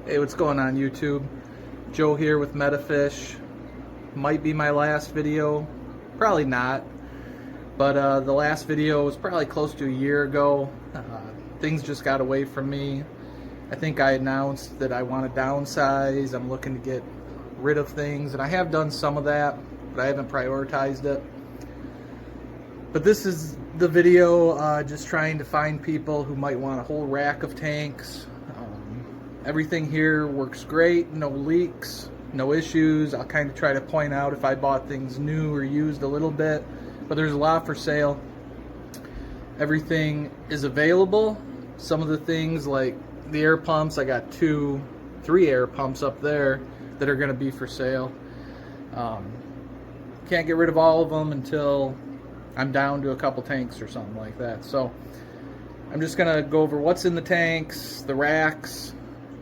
Hey, what's going on YouTube? Joe here with Metafish. Might be my last video, probably not, but the last video was probably close to a year ago. Things just got away from me. I think I announced that I want to downsize. I'm looking to get rid of things, and I have done some of that, but I haven't prioritized it. But this is the video just trying to find people who might want a whole rack of tanks. Everything here works great, no leaks, no issues. I'll kind of try to point out if I bought things new or used a little bit, but there's a lot for sale. Everything is available. Some of the things like the air pumps, I got 3 air pumps up there that are going to be for sale. Can't get rid of all of them until I'm down to a couple tanks or something like that. So I'm just going to go over what's in the tanks, the racks,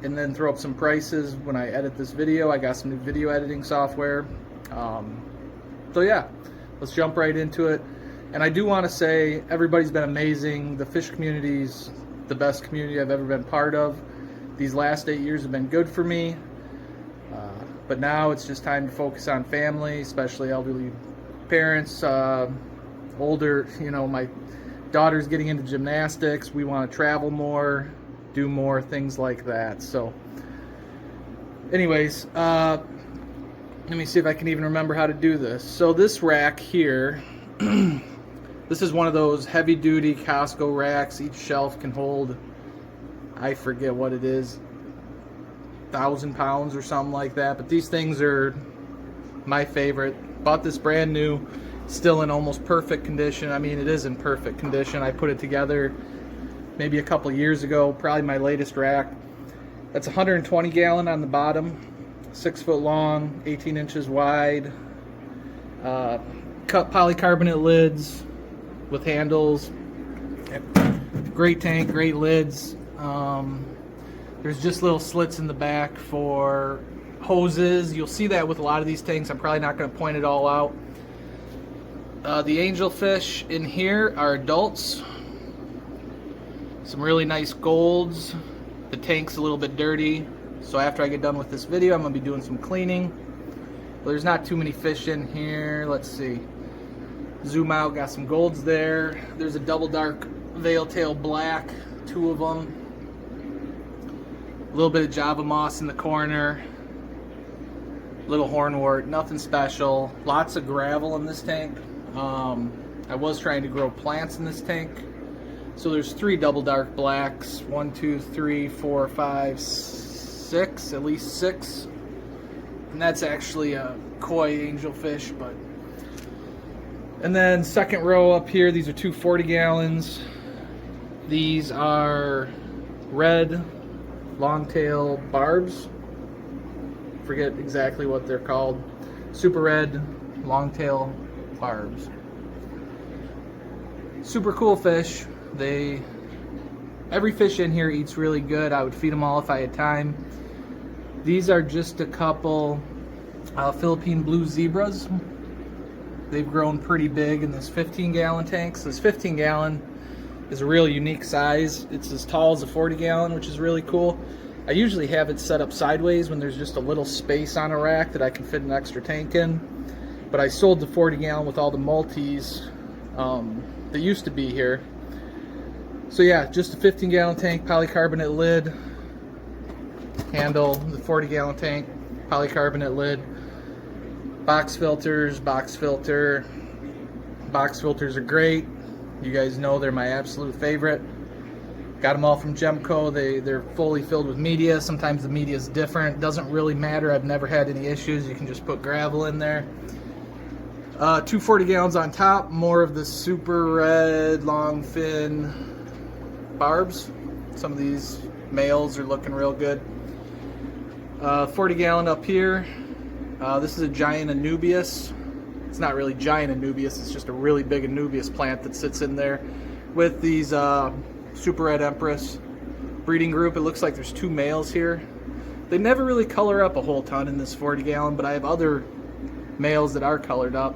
and then throw up some prices when I edit this video. I got some new video editing software. So yeah, let's jump right into it. And I do want to say everybody's been amazing. The fish community's the best community I've ever been part of. These last 8 years have been good for me. But now it's just time to focus on family, especially elderly parents, older, my daughter's getting into gymnastics. We want to travel more, do more things like that. So anyways, let me see if I can even remember how to do this. So this rack here, this is one of those heavy duty Costco racks. Each shelf can hold, I forget what it is, 1,000 pounds or something like that. But these things are my favorite. Bought this brand new, still in almost perfect condition. I mean, it is in perfect condition. I put it together maybe a couple years ago, probably my latest rack. That's 120 gallon on the bottom, 6 foot long, 18 inches wide, cut polycarbonate lids with handles. Great tank, great lids. There's just little slits in the back for hoses. You'll see that with a lot of these tanks. I'm probably not going to point it all out. The angelfish in here are adults. Some really nice golds. The tank's a little bit dirty, so after I get done with this video, I'm going to be doing some cleaning. But there's not too many fish in here. Let's see. Zoom out, got some golds there. There's a double dark veil tail black, 2 of them. A little bit of Java moss in the corner. Little hornwort, nothing special. Lots of gravel in this tank. I was trying to grow plants in this tank. So there's 3 double dark blacks, 1, 2, 3, 4, 5, 6, at least 6. And that's actually a koi angelfish, but. And then second row up here, these are 2 40 gallons. These are red longtail barbs. Forget exactly what they're called. Super red longtail barbs. Super cool fish. Every fish in here eats really good. I would feed them all if I had time. These are just a couple Philippine blue zebras. They've grown pretty big in this 15 gallon tank. So this 15 gallon is a real unique size. It's as tall as a 40 gallon, which is really cool. I usually have it set up sideways when there's just a little space on a rack that I can fit an extra tank in. But I sold the 40 gallon with all the multis that used to be here. So yeah, just a 15 gallon tank, polycarbonate lid, handle, the 40 gallon tank, polycarbonate lid, box filters, box filter. Box filters are great. You guys know they're my absolute favorite. Got them all from Gemco. They're fully filled with media. Sometimes the media is different. Doesn't really matter. I've never had any issues. You can just put gravel in there. 2 40 gallons on top. More of the super red long fin barbs. Some of these males are looking real good. 40 gallon up here. This is a giant Anubias. It's not really giant Anubias. It's just a really big Anubias plant that sits in there with these Super Red Empress breeding group. It looks like there's 2 males here. They never really color up a whole ton in this 40 gallon, but I have other males that are colored up.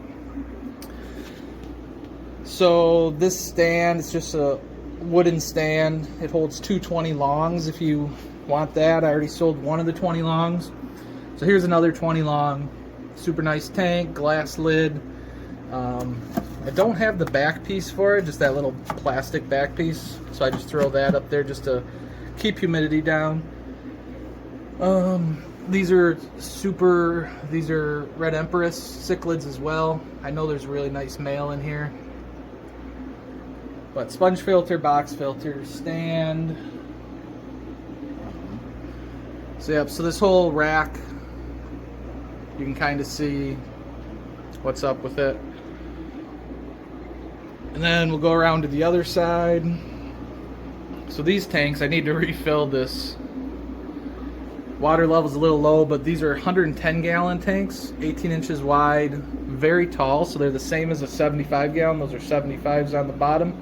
So this stand is just a wooden stand. It holds 220 longs if you want that. I already sold one of the 20 longs. So here's another 20 long. Super nice tank, glass lid. I don't have the back piece for it, just that little plastic back piece. So I just throw that up there just to keep humidity down. These are Red Empress cichlids as well. I know there's a really nice male in here. But sponge filter, box filter, stand. So yep, so this whole rack, you can kind of see what's up with it. And then we'll go around to the other side. So these tanks, I need to refill this. Water level's a little low, but these are 110 gallon tanks, 18 inches wide, very tall, so they're the same as a 75 gallon. Those are 75s on the bottom.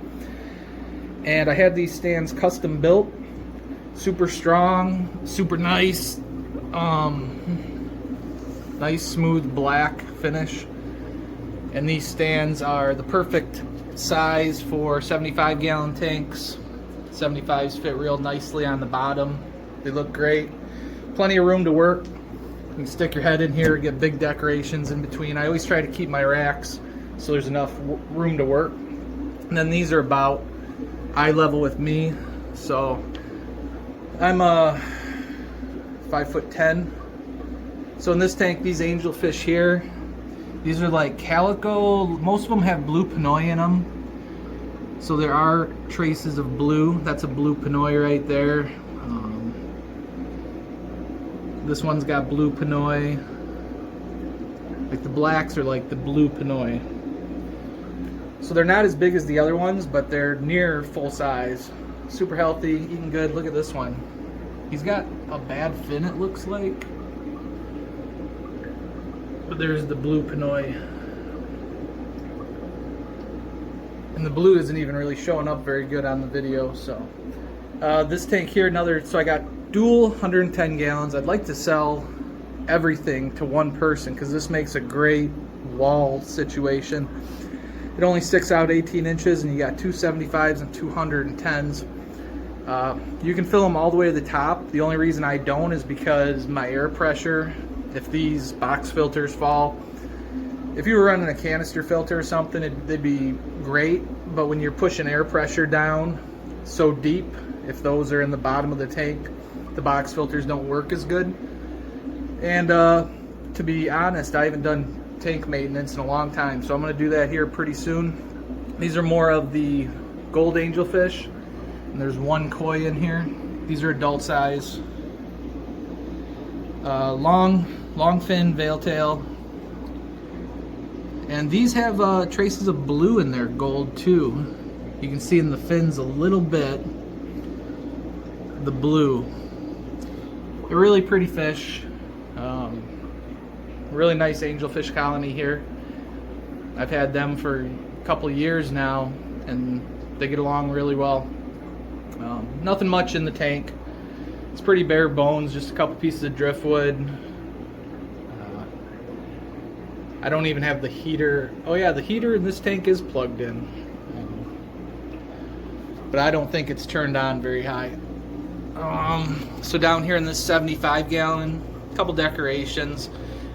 And I had these stands custom built, super strong, super nice, nice smooth black finish. And these stands are the perfect size for 75 gallon tanks. 75s fit real nicely on the bottom. They look great. Plenty of room to work. You can stick your head in here, get big decorations in between. I always try to keep my racks so there's enough room to work. And then these are about eye level with me. So I'm 5'10". So in this tank, these angelfish here, these are like calico. Most of them have blue pinoy in them. So there are traces of blue. That's a blue pinoy right there. This one's got blue pinoy. Like the blacks are like the blue pinoy. So they're not as big as the other ones, but they're near full size. Super healthy, eating good. Look at this one. He's got a bad fin, it looks like. But there's the blue pinoy. And the blue isn't even really showing up very good on the video. So this tank here, so I got dual 110 gallons. I'd like to sell everything to one person because this makes a great wall situation. It only sticks out 18 inches and you got 275s and 210s. You can fill them all the way to the top. The only reason I don't is because my air pressure, if these box filters fall, if you were running a canister filter or something, they'd be great, but when you're pushing air pressure down so deep, if those are in the bottom of the tank, the box filters don't work as good. And to be honest, I haven't done tank maintenance in a long time, so I'm going to do that here pretty soon. These are more of the gold angelfish, and there's one koi in here. These are adult size. Long fin, veil tail. And these have traces of blue in their gold too. You can see in the fins a little bit the blue. They're really pretty fish. Really nice angelfish colony here. I've had them for a couple years now and they get along really well. Nothing much in the tank. It's pretty bare bones, just a couple pieces of driftwood. I don't even have the heater. Oh yeah, the heater in this tank is plugged in. But I don't think it's turned on very high. So down here in this 75 gallon, a couple decorations.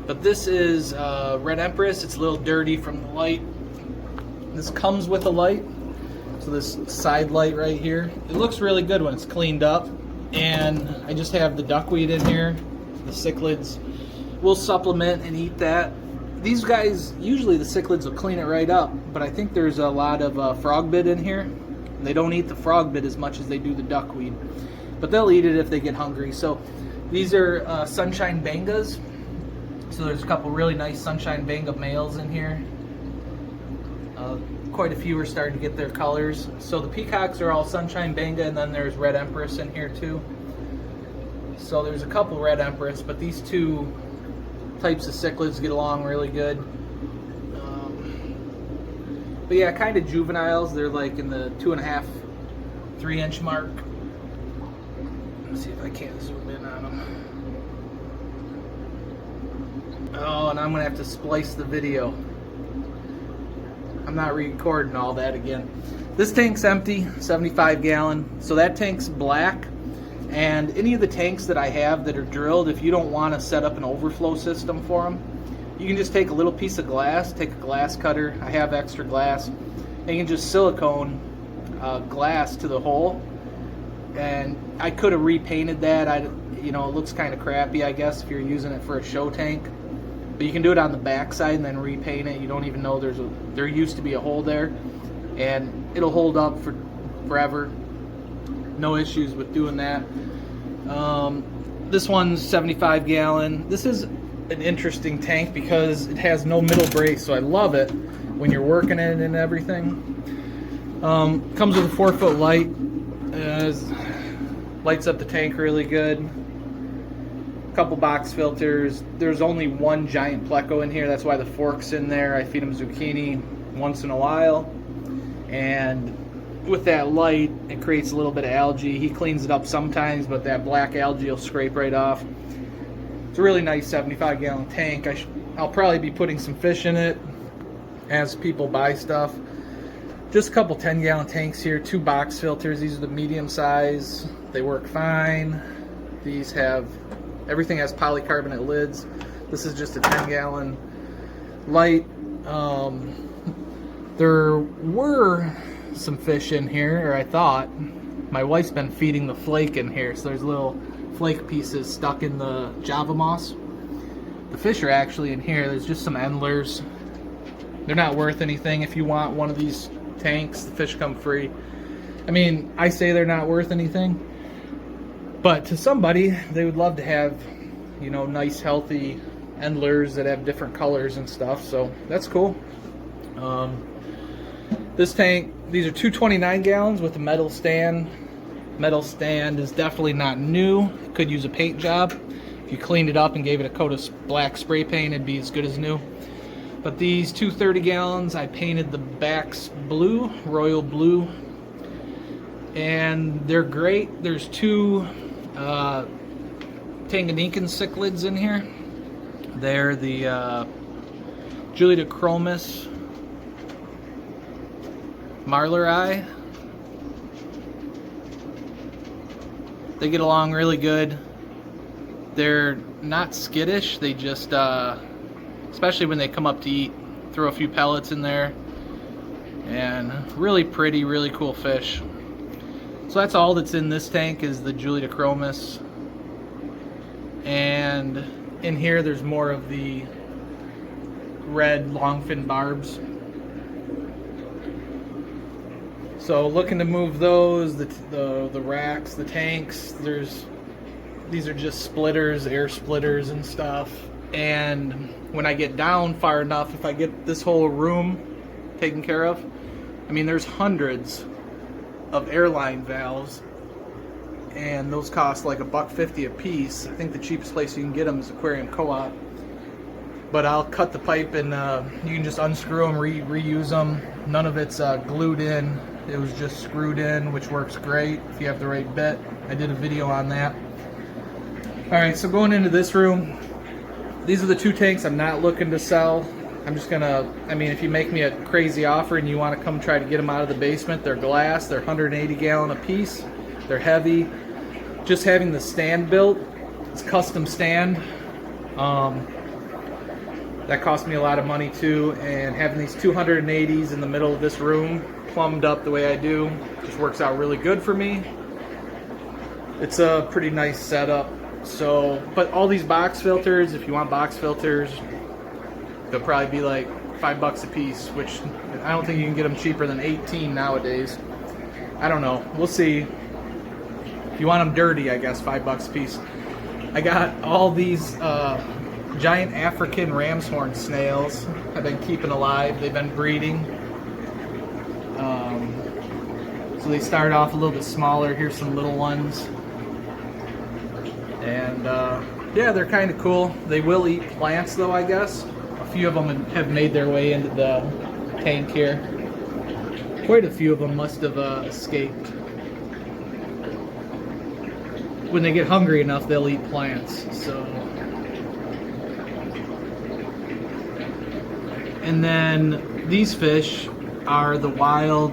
But this is Red Empress. It's a little dirty from the light. This comes with a light. So this side light right here. It looks really good when it's cleaned up. And I just have the duckweed in here. The cichlids. We'll supplement and eat that. These guys, usually the cichlids will clean it right up. But I think there's a lot of frog bit in here. And they don't eat the frog bit as much as they do the duckweed. But they'll eat it if they get hungry. So these are sunshine bangas. So there's a couple really nice sunshine banga males in here. Quite a few are starting to get their colors. So the peacocks are all sunshine banga, and then there's Red Empress in here too. So there's a couple Red Empress, but these two types of cichlids get along really good. But yeah, kind of juveniles. They're like in the 2.5, 3 inch mark. Let's see if I can't zoom in on them. Oh, and I'm gonna have to splice the video. I'm not recording all that again. This tank's empty, 75 gallon. So that tank's black, And any of the tanks that I have that are drilled, if you don't want to set up an overflow system for them, you can just take a little piece of glass, take a glass cutter, I have extra glass, and you can just silicone glass to the hole. And I could have repainted that. You know, it looks kind of crappy, I guess, if you're using it for a show tank. But you can do it on the back side and then repaint it. You don't even know there used to be a hole there, and it'll hold up for forever. No issues with doing that. This one's 75 gallon. This is an interesting tank because it has no middle brace, so I love it when you're working it and everything. Comes with a 4-foot light. Lights up the tank really good. Couple box filters. There's only one giant pleco in here, that's why the fork's in there. I feed him zucchini once in a while, and with that light it creates a little bit of algae. He cleans it up sometimes, but that black algae will scrape right off. It's a really nice 75 gallon tank. I'll probably be putting some fish in it as people buy stuff. Just a couple 10 gallon tanks here, 2 box filters. These are the medium size. They work fine. These have, everything has polycarbonate lids. This is just a 10 gallon light. There were some fish in here, or I thought. My wife's been feeding the flake in here, so there's little flake pieces stuck in the Java moss. The fish are actually in here. There's just some endlers. They're not worth anything. If you want one of these tanks, the fish come free. I mean, I say they're not worth anything, but to somebody, they would love to have, you know, nice healthy endlers that have different colors and stuff, so that's cool. This tank, these are 229 gallons with a metal stand. Metal stand is definitely not new. Could use a paint job. If you cleaned it up and gave it a coat of black spray paint, it'd be as good as new. But these 230 gallons, I painted the backs blue, royal blue, and they're great. There's 2 Tanganyikan cichlids in here. They're the Julidochromis marleri. They get along really good. They're not skittish. They just, especially when they come up to eat, throw a few pellets in there. And really pretty, really cool fish. So that's all that's in this tank is the Julidochromis. And in here there's more of the red longfin barbs. So looking to move those, the racks, the tanks. These are just splitters, air splitters and stuff. And when I get down far enough, if I get this whole room taken care of, I mean, there's hundreds of airline valves, and those cost like $1.50 a piece. I think the cheapest place you can get them is Aquarium Co-op. But I'll cut the pipe and you can just unscrew them, reuse them. None of it's glued in. It was just screwed in, which works great if you have the right bit. I did a video on that. Alright, so going into this room, these are the 2 tanks I'm not looking to sell. I'm just gonna, I mean, if you make me a crazy offer and you want to come try to get them out of the basement, they're glass, they're 180 gallon a piece, they're heavy. Just having the stand built, it's a custom stand. That cost me a lot of money too, and having these 280s in the middle of this room, plumbed up the way I do, just works out really good for me. It's a pretty nice setup. So, but all these box filters, if you want box filters, they'll probably be like $5 a piece, which I don't think you can get them cheaper than 18 nowadays. I don't know, we'll see. If you want them dirty, I guess $5 a piece. I got all these giant African ram's horn snails I've been keeping alive. They've been breeding. So they start off a little bit smaller. Here's some little ones. And yeah, they're kind of cool. They will eat plants though, I guess. A few of them have made their way into the tank here. Quite a few of them must have escaped. When they get hungry enough, they'll eat plants. So, and then these fish are the wild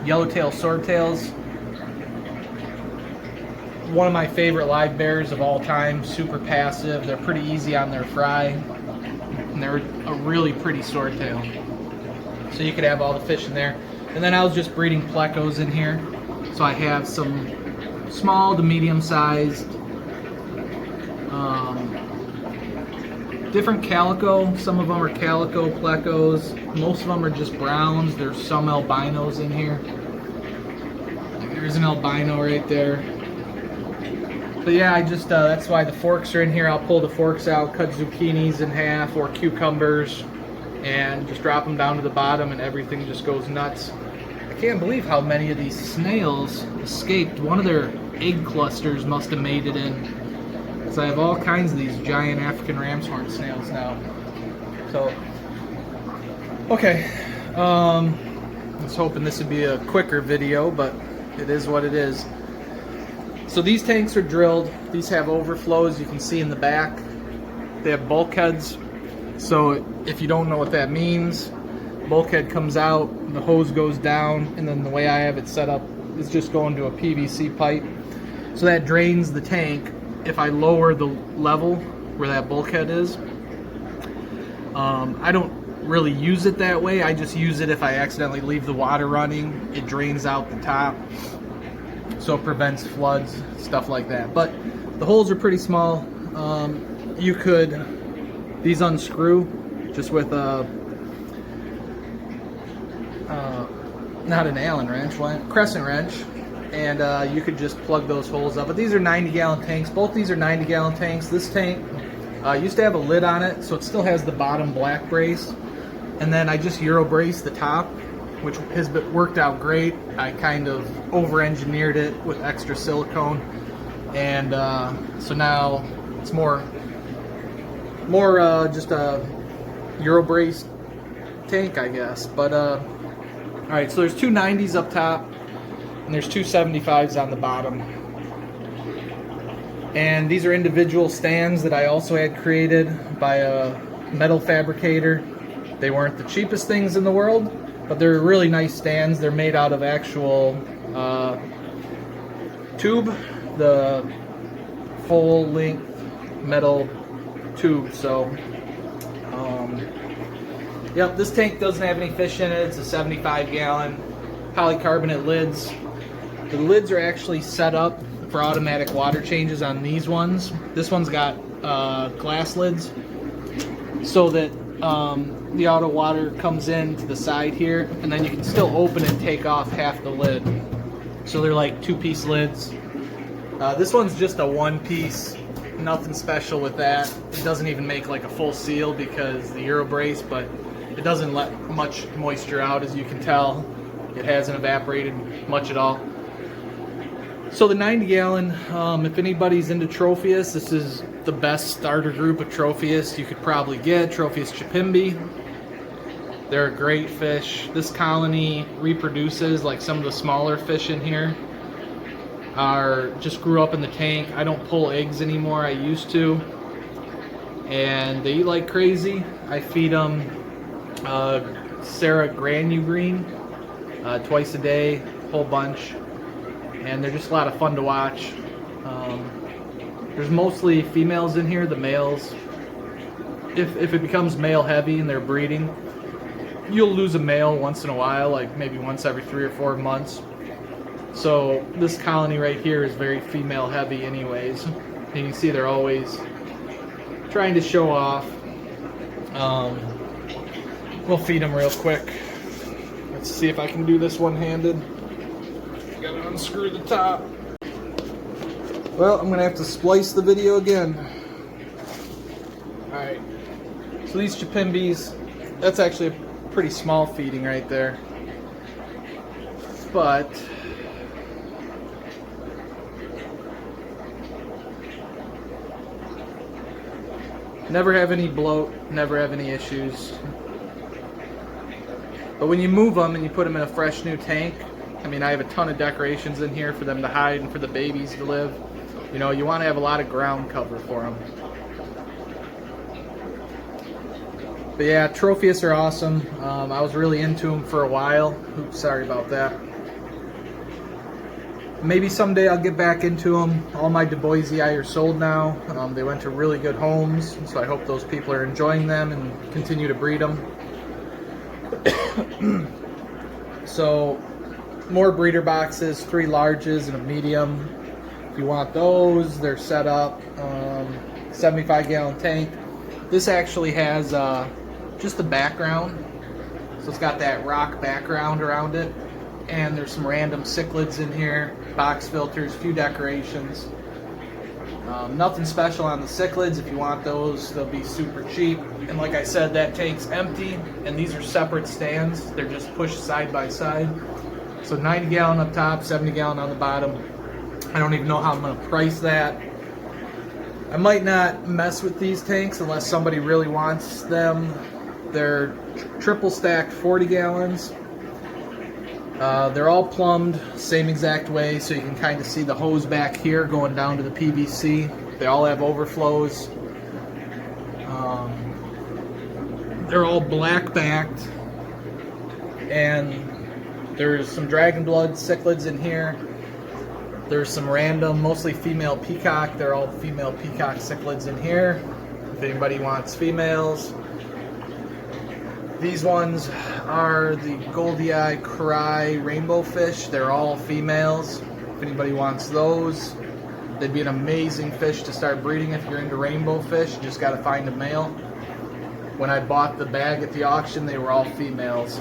yellowtail swordtails. one of my favorite live bears of all time. Super passive. They're pretty easy on their fry, and they're a really pretty swordtail. So you could have all the fish in there. And then I was just breeding plecos in here. So I have some small to medium sized, different calico. Some of them are calico plecos. Most of them are just browns. There's some albinos in here. There's an albino right there. But yeah, I just, that's why the forks are in here. I'll pull the forks out, cut zucchinis in half or cucumbers, and just drop them down to the bottom, and everything just goes nuts. I can't believe how many of these snails escaped. One of their egg clusters must have made it in. So I have all kinds of these giant African ram's horn snails now. So, okay. I was hoping this would be a quicker video, but it is what it is. So these tanks are drilled. These have overflows. You can see in the back. They have bulkheads. So if you don't know what that means, bulkhead comes out, the hose goes down, and then the way I have it set up is just going to a PVC pipe. So that drains the tank. If I lower the level where that bulkhead is, I don't really use it that way. I just use it if I accidentally leave the water running. It drains out the top, so it prevents floods, stuff like that. But the holes are pretty small. You could, these unscrew just with a, not an Allen wrench, crescent wrench. And you could just plug those holes up. But these are 90-gallon tanks. Both these are 90-gallon tanks. This tank used to have a lid on it, so it still has the bottom black brace. And then I just Euro braced the top, which has worked out great. I kind of over-engineered it with extra silicone. And so now it's more just a Euro braced tank, I guess. But all right, so there's two 90s up top, and there's two 75s on the bottom. And these are individual stands that I also had created by a metal fabricator. They weren't the cheapest things in the world, but they're really nice stands. They're made out of actual tube, the full length metal tube. So yep, this tank doesn't have any fish in it. It's a 75-gallon polycarbonate lids. The lids are actually set up for automatic water changes on these ones. This one's got glass lids so that the auto water comes in to the side here, and then you can still open and take off half the lid. So they're like two-piece lids. This one's just a one-piece, nothing special with that. It doesn't even make like a full seal because the Euro brace, but it doesn't let much moisture out, as you can tell. It hasn't evaporated much at all. So the 90-gallon, if anybody's into Tropheus, this is the best starter group of Tropheus you could probably get. Tropheus chipimbi. They're a great fish. This colony reproduces, like some of the smaller fish in here just grew up in the tank. I don't pull eggs anymore. I used to. And they eat like crazy. I feed them Sarah Granu Green twice a day, whole bunch. And they're just a lot of fun to watch. There's mostly females in here. The males, if it becomes male heavy and they're breeding, you'll lose a male once in a while, like maybe once every 3 or 4 months. So this colony right here is very female heavy anyways. And you can see they're always trying to show off. We'll feed them real quick. Let's see if I can do this one-handed. Gotta unscrew the top. Well, I'm gonna have to splice the video again. Alright, so these chipimbis, that's actually a pretty small feeding right there. But never have any bloat, never have any issues. But when you move them and you put them in a fresh new tank, I mean, I have a ton of decorations in here for them to hide and for the babies to live. You know, you want to have a lot of ground cover for them. But yeah, Tropheus are awesome. I was really into them for a while. Oops, sorry about that. Maybe someday I'll get back into them. All my Du Boisii are sold now. They went to really good homes, so I hope those people are enjoying them and continue to breed them. So, more breeder boxes, 3 larges and a medium. If you want those, they're set up. 75-gallon tank. This actually has just the background. So it's got that rock background around it. And there's some random cichlids in here, box filters, a few decorations. Nothing special on the cichlids. If you want those, they'll be super cheap. And like I said, that tank's empty, and these are separate stands. They're just pushed side by side. So 90-gallon up top, 70-gallon on the bottom. I don't even know how I'm going to price that. I might not mess with these tanks unless somebody really wants them. They're triple stacked 40 gallons. They're all plumbed same exact way, so you can kind of see the hose back here going down to the PVC. They all have overflows. They're all black backed, and there's some dragon blood cichlids in here. There's some random, mostly female peacock. They're all female peacock cichlids in here, if anybody wants females. These ones are the Goldie Eye Cry rainbow fish. They're all females. If anybody wants those, they'd be an amazing fish to start breeding if you're into rainbow fish. You just got to find a male. When I bought the bag at the auction, they were all females.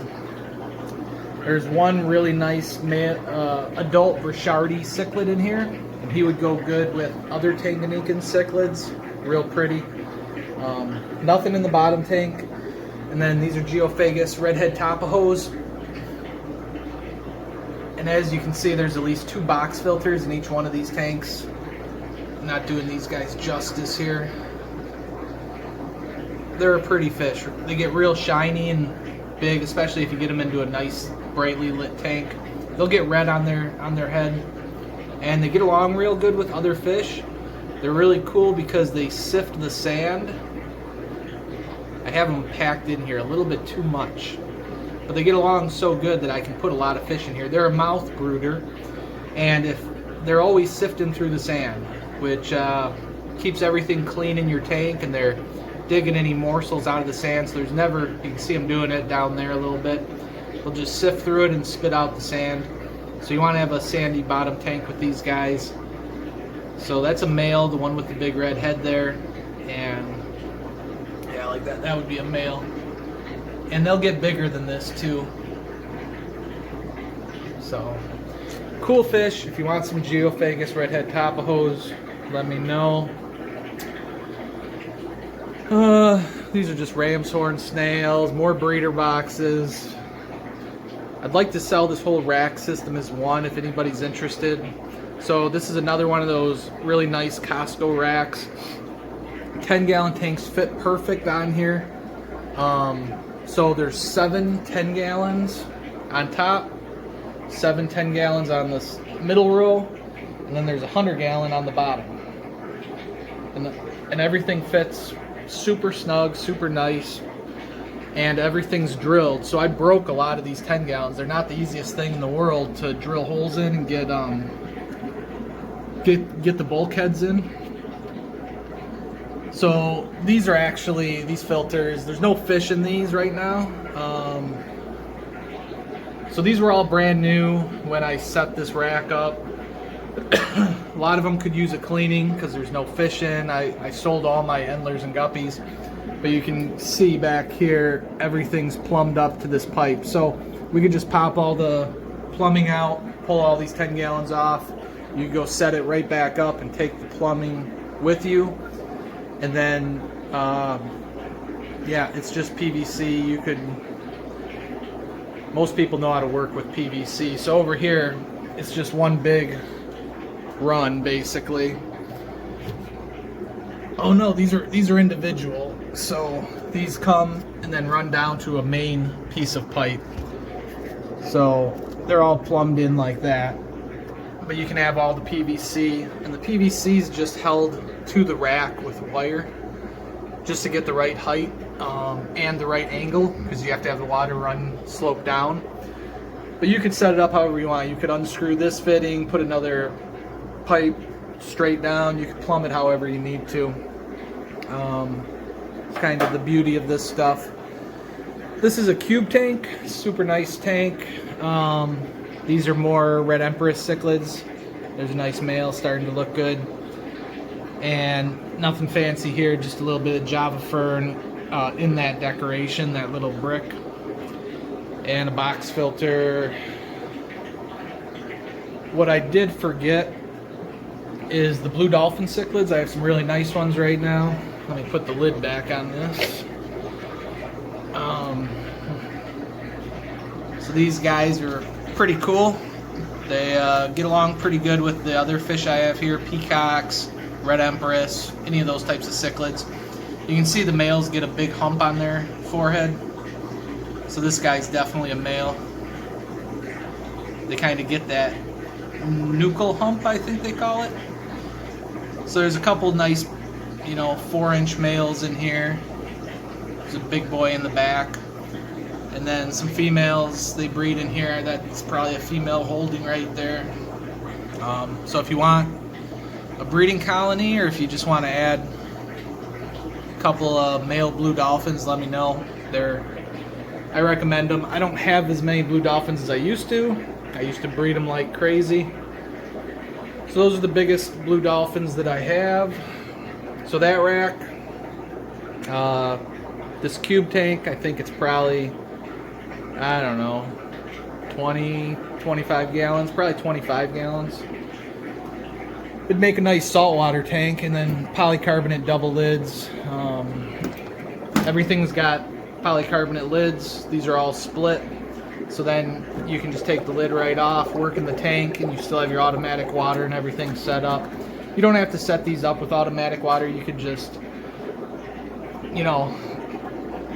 There's one really nice adult Brichardi cichlid in here, and he would go good with other Tanganyikan cichlids. Real pretty. Nothing in the bottom tank. And then these are Geophagus redhead Tapajos. And as you can see, there's at least 2 box filters in each one of these tanks. I'm not doing these guys justice here. They're a pretty fish. They get real shiny and big, especially if you get them into a nice brightly lit tank. They'll get red on their head, and they get along real good with other fish. They're really cool because they sift the sand. I have them packed in here a little bit too much, but they get along so good that I can put a lot of fish in here. They're a mouth brooder, and if they're always sifting through the sand, which keeps everything clean in your tank, and they're digging any morsels out of the sand, so there's never, you can see them doing it down there a little bit. They'll just sift through it and spit out the sand. So you want to have a sandy bottom tank with these guys. So that's a male, the one with the big red head there, and yeah, like that would be a male. And they'll get bigger than this too. So cool fish. If you want some Geophagus redhead Tapajos, let me know. These are just ram's horn snails, more breeder boxes. I'd like to sell this whole rack system as one if anybody's interested. So this is another one of those really nice Costco racks. 10-gallon tanks fit perfect on here. So there's 7 10-gallons on top, 7 10-gallons on this middle row, and then there's a 100-gallon on the bottom. And everything fits super snug, super nice, and everything's drilled. So I broke a lot of these 10 gallons. They're not the easiest thing in the world to drill holes in and get the bulkheads in. So these are actually, these filters, there's no fish in these right now. So these were all brand new when I set this rack up. A lot of them could use a cleaning because there's no fish in. I sold all my endlers and guppies, but you can see back here everything's plumbed up to this pipe. So we could just pop all the plumbing out, pull all these 10 gallons off. You go set it right back up and take the plumbing with you. And then, yeah, it's just PVC. Most people know how to work with PVC. So over here, it's just one big run basically. Oh no, these are individual. So these come and then run down to a main piece of pipe. So they're all plumbed in like that. But you can have all the PVC, and the PVC is just held to the rack with wire just to get the right height and the right angle, because you have to have the water run slope down. But you could set it up however you want. You could unscrew this fitting, put another pipe straight down. You could plumb it however you need to. It's kind of the beauty of this stuff. This is a cube tank, super nice tank. These are more Red Empress cichlids. There's a nice male starting to look good. And nothing fancy here, just a little bit of Java fern in that decoration, that little brick. And a box filter. What I did forget is the blue dolphin cichlids. I have some really nice ones right now. Let me put the lid back on this. So these guys are pretty cool. They get along pretty good with the other fish I have here, peacocks, Red Empress, any of those types of cichlids. You can see the males get a big hump on their forehead. So this guy's definitely a male. They kind of get that nuchal hump, I think they call it. So there's a couple nice, 4-inch males in here. There's a big boy in the back. And then some females, they breed in here. That's probably a female holding right there. So if you want a breeding colony, or if you just want to add a couple of male blue dolphins, let me know. I recommend them. I don't have as many blue dolphins as I used to. I used to breed them like crazy. So those are the biggest blue dolphins that I have. So that rack, this cube tank, I think it's probably, I don't know, 20, 25 gallons, probably 25 gallons. It'd make a nice saltwater tank, and then polycarbonate double lids. Everything's got polycarbonate lids. These are all split, so then you can just take the lid right off, work in the tank, and you still have your automatic water and everything set up. You don't have to set these up with automatic water. You could just,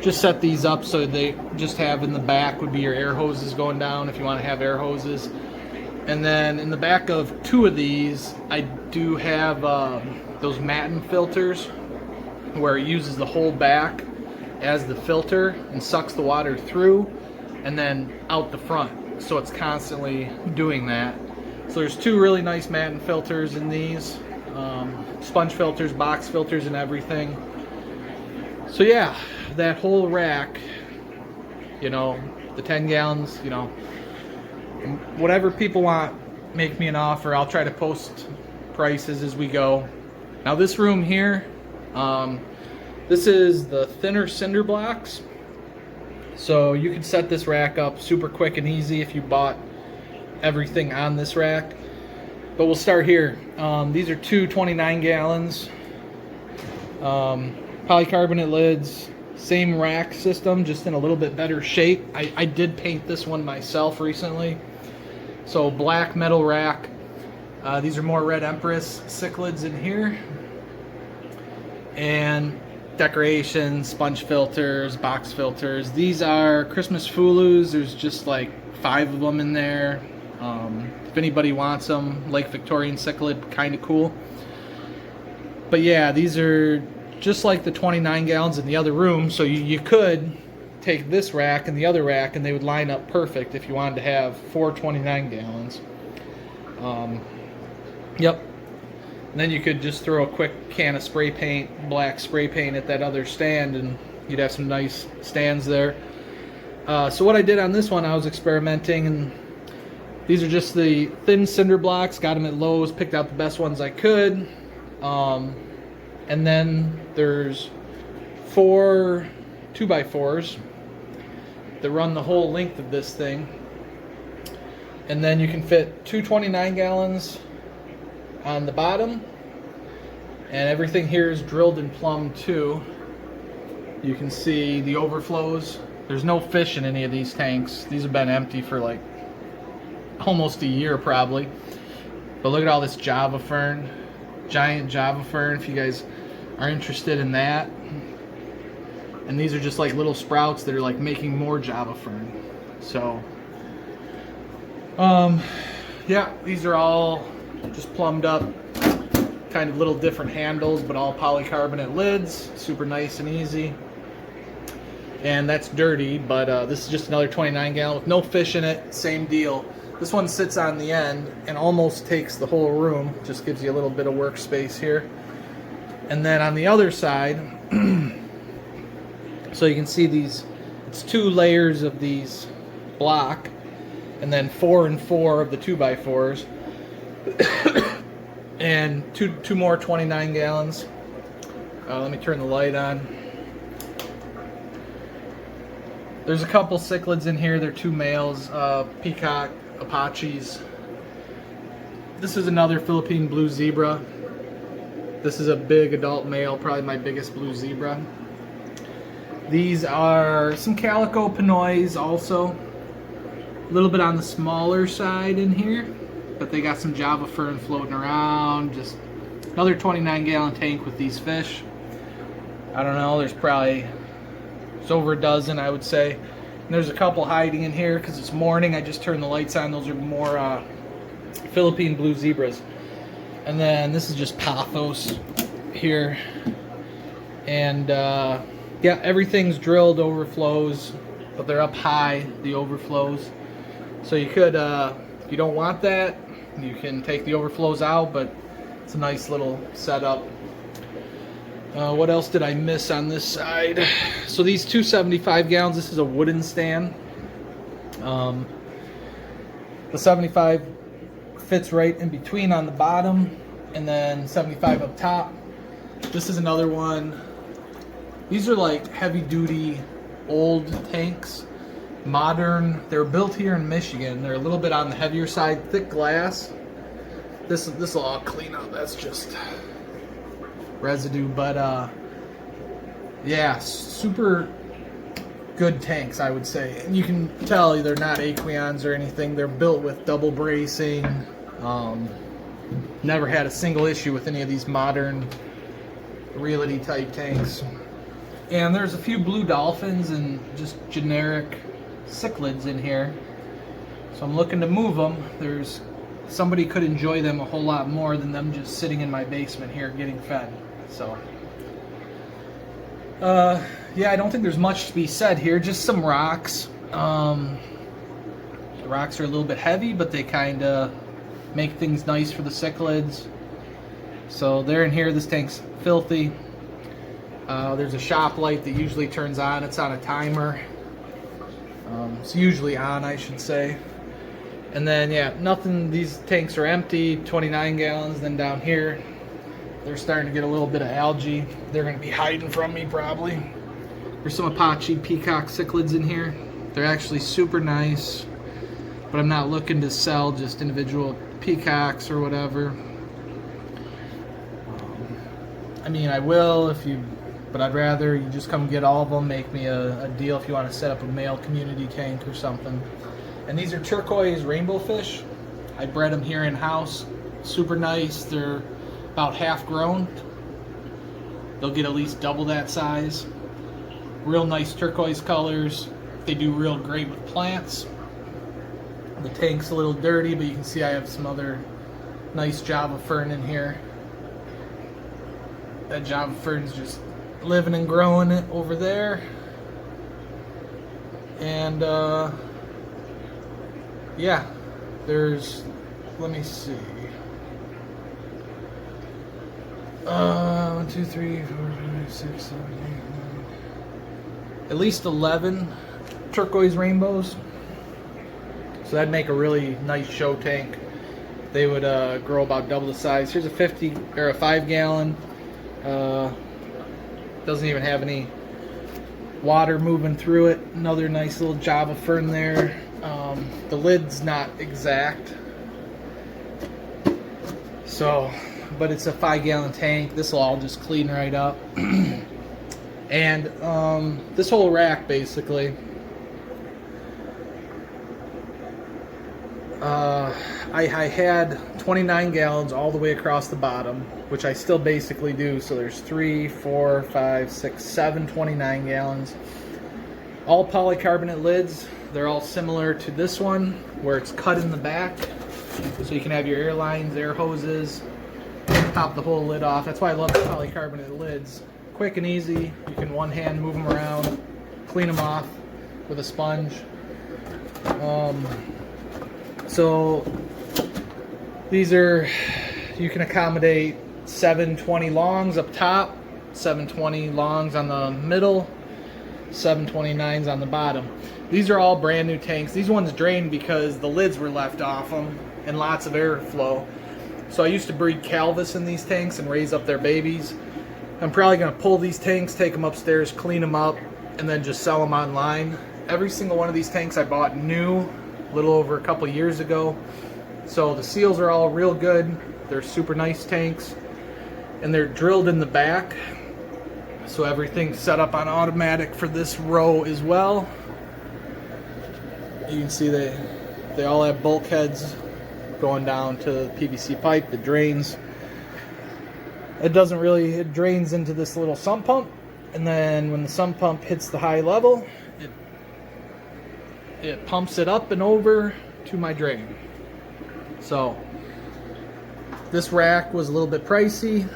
just set these up so they just have in the back would be your air hoses going down if you want to have air hoses. And then in the back of 2 of these, I do have those matin filters where it uses the whole back as the filter and sucks the water through and then out the front, so it's constantly doing that. So there's 2 really nice matin filters in these, sponge filters, box filters, and everything. So yeah, that whole rack, the 10 gallons, whatever people want, make me an offer. I'll try to post prices as we go. Now this room here, this is the thinner cinder blocks. So you can set this rack up super quick and easy if you bought everything on this rack. But we'll start here. These are 2 29 gallons. Polycarbonate lids. Same rack system, just in a little bit better shape. I did paint this one myself recently. So black metal rack. These are more Red Empress cichlids in here. And decorations, sponge filters, box filters. These are Christmas Fulus. There's just like 5 of them in there. If anybody wants them, Lake Victorian cichlid, kind of cool. But yeah, these are just like the 29 gallons in the other room. So you could take this rack and the other rack, and they would line up perfect if you wanted to have 4 29 gallons. Yep. And then you could just throw a quick can of spray paint, black spray paint, at that other stand, and you'd have some nice stands there. So what I did on this one, I was experimenting, and these are just the thin cinder blocks. Got them at Lowe's, picked out the best ones I could. And then there's 4 2x4s that run the whole length of this thing. And then you can fit 2 29 gallons on the bottom, and everything here is drilled and plumbed too. You can see the overflows. There's no fish in any of these tanks. These have been empty for like almost a year probably. But look at all this Java fern, giant Java fern, if you guys are interested in that. And these are just like little sprouts that are like making more Java fern. So yeah, these are all just plumbed up, kind of little different handles, but all polycarbonate lids, super nice and easy. and that's dirty, but this is just another 29 gallon with no fish in it. Same deal. This one sits on the end and almost takes the whole room. Just gives you a little bit of workspace here. And then on the other side, so you can see these, it's 2 layers of these block, and then 4 and 4 of the 2x4s, and two more 29 gallons. Let me turn the light on. There's a couple cichlids in here. They're 2 males, peacock Apaches. This is another Philippine blue zebra. This is a big adult male, probably my biggest blue zebra. These are some calico pinoys also. A little bit on the smaller side in here, but they got some Java fern floating around. Just another 29 gallon tank with these fish. I don't know, there's over a dozen, I would say. And there's a couple hiding in here because it's morning. I just turned the lights on. Those are more Philippine blue zebras. And then this is just pothos here. And yeah, everything's drilled overflows, but they're up high, the overflows. So you could, if you don't want that, you can take the overflows out, but it's a nice little setup. What else did I miss on this side? So these 275 gallons, this is a wooden stand. The 75 fits right in between on the bottom, and then 75 up top. This is another one. These are like heavy duty old tanks, modern. They're built here in Michigan. They're a little bit on the heavier side, thick glass. This will all clean up. That's just residue, but yeah, super good tanks, I would say. And you can tell they're not aquariums or anything. They're built with double bracing. Never had a single issue with any of these modern realty type tanks. And there's a few blue dolphins and just generic cichlids in here, so I'm looking to move them. Somebody could enjoy them a whole lot more than them just sitting in my basement here getting fed. So yeah, I don't think there's much to be said here. Just some rocks. The rocks are a little bit heavy, but they kind of make things nice for the cichlids. So they're in here. This tank's filthy. There's a shop light that usually turns on. It's on a timer. It's usually on, I should say. And then, yeah, nothing. These tanks are empty, 29 gallons. Then down here, they're starting to get a little bit of algae. They're going to be hiding from me probably. There's some Apache peacock cichlids in here. They're actually super nice, but I'm not looking to sell just individual peacocks or whatever. I mean, I will but I'd rather you just come get all of them. Make me a deal if you want to set up a male community tank or something. And these are turquoise rainbow fish. I bred them here in-house. Super nice. They're about half grown. They'll get at least double that size. Real nice turquoise colors. They do real great with plants. The tank's a little dirty, but you can see I have some other nice Java fern in here. That Java fern's just living and growing it over there. And yeah, there's, let me see, 1, 2, 3, 4, 5, 6, 7, 8, 9, at least 11 turquoise rainbows. So that'd make a really nice show tank. They would grow about double the size. Here's a 50 or a 5 gallon. Doesn't even have any water moving through it. Another nice little Java fern there. The lid's not exact, so, but it's a 5 gallon tank. This will all just clean right up. And this whole rack basically, I had 29 gallons all the way across the bottom, which I still basically do. So there's 3, 4, 5, 6, 7 29 gallons. All polycarbonate lids. They're all similar to this one, where it's cut in the back. So you can have your air lines, air hoses, pop the whole lid off. That's why I love the polycarbonate lids. Quick and easy. You can one hand move them around. clean them off with a sponge. So these are, you can accommodate 720 longs up top, 720 longs on the middle, 729s on the bottom. These are all brand new tanks. These ones drained because the lids were left off them and lots of airflow. So I used to breed Calvis in these tanks and raise up their babies. I'm probably going to pull these tanks, take them upstairs, clean them up, and then just sell them online. Every single one of these tanks I bought new a little over a couple years ago. So the seals are all real good. They're super nice tanks, and they're drilled in the back. So everything's set up on automatic for this row as well. You can see they all have bulkheads going down to the PVC pipe that drains. It drains into this little sump pump, and then when the sump pump hits the high level, it pumps it up and over to my drain. So this rack was a little bit pricey,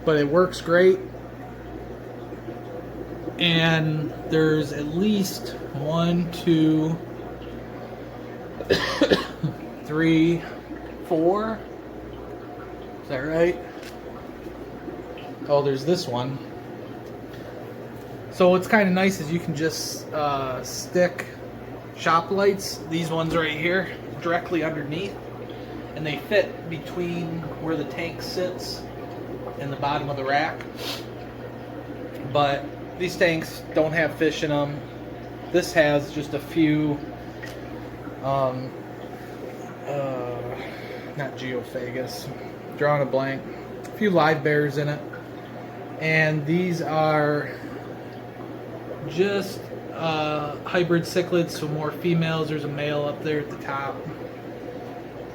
but it works great. And there's at least 1, 2, 3, 4. Is that right? Oh, there's this one. So what's kind of nice is you can just stick shop lights, these ones right here, directly underneath, and they fit between where the tank sits and the bottom of the rack. But these tanks don't have fish in them. This has just a few, not geophagus, drawing a blank, a few live bears in it. And these are just hybrid cichlids, so more females. There's a male up there at the top.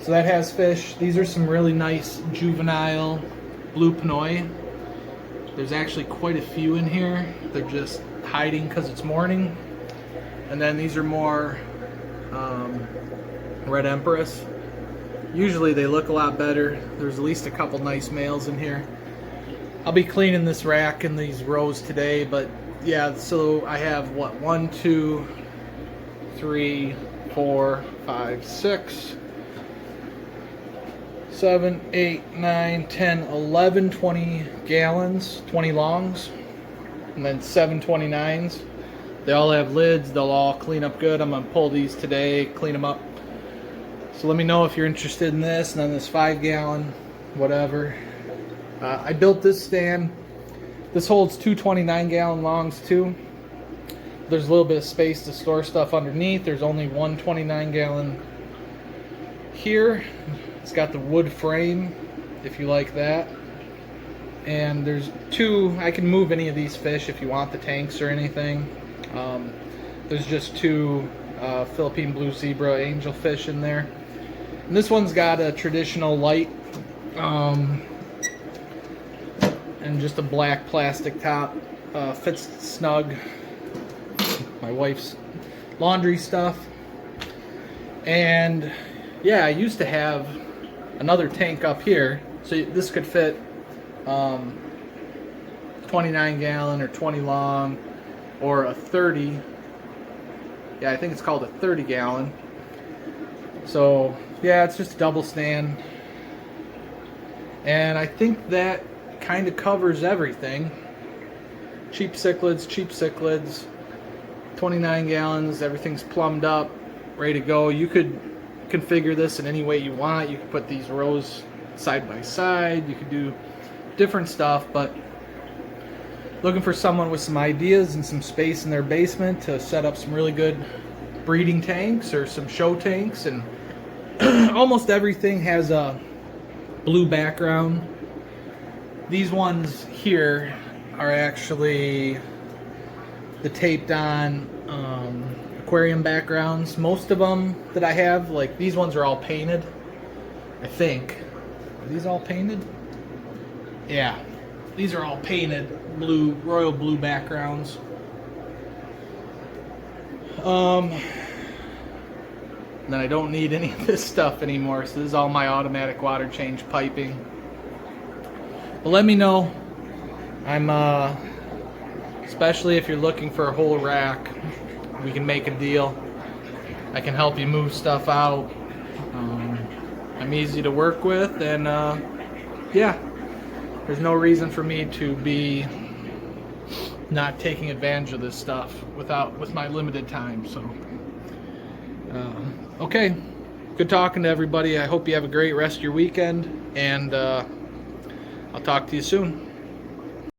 So that has fish. These are some really nice juvenile blue panoy. There's actually quite a few in here. They're just hiding because it's morning. And then these are more red empress. Usually they look a lot better. There's at least a couple nice males in here. I'll be cleaning this rack and these rows today, but yeah, so I have what, 1, 2, 3, 4, 5, 6, 7, 8, 9, 10, 11, 20 gallons, 20 longs, and then 729s. They all have lids. They'll all clean up good. I'm going to pull these today, clean them up. So let me know if you're interested in this. And then this 5-gallon, whatever. I built this stand. This holds 2 29-gallon longs too. There's a little bit of space to store stuff underneath. There's only 1 29-gallon here. It's got the wood frame, if you like that. And there's 2, I can move any of these fish if you want the tanks or anything. There's just 2 Philippine blue zebra angelfish in there. And this one's got a traditional light and just a black plastic top. Fits snug. My wife's laundry stuff. And yeah, I used to have another tank up here, so this could fit 29-gallon or 20 long or a 30. Yeah, I think it's called a 30-gallon. So yeah, it's just a double stand, and I think that kind of covers everything. Cheap cichlids, 29 gallons, everything's plumbed up, ready to go. You could configure this in any way you want. You could put these rows side by side, you could do different stuff, but looking for someone with some ideas and some space in their basement to set up some really good breeding tanks or some show tanks. And almost everything has a blue background. These ones here are actually the taped on aquarium backgrounds. Most of them that I have, like these ones, are all painted, I think. Are these all painted? Yeah, these are all painted blue, royal blue backgrounds. Then I don't need any of this stuff anymore, so this is all my automatic water change piping. But let me know. I'm especially if you're looking for a whole rack. We can make a deal. I can help you move stuff out. I'm easy to work with, and yeah, there's no reason for me to be not taking advantage of this stuff with my limited time. So okay, good talking to everybody. I hope you have a great rest of your weekend, and I'll talk to you soon.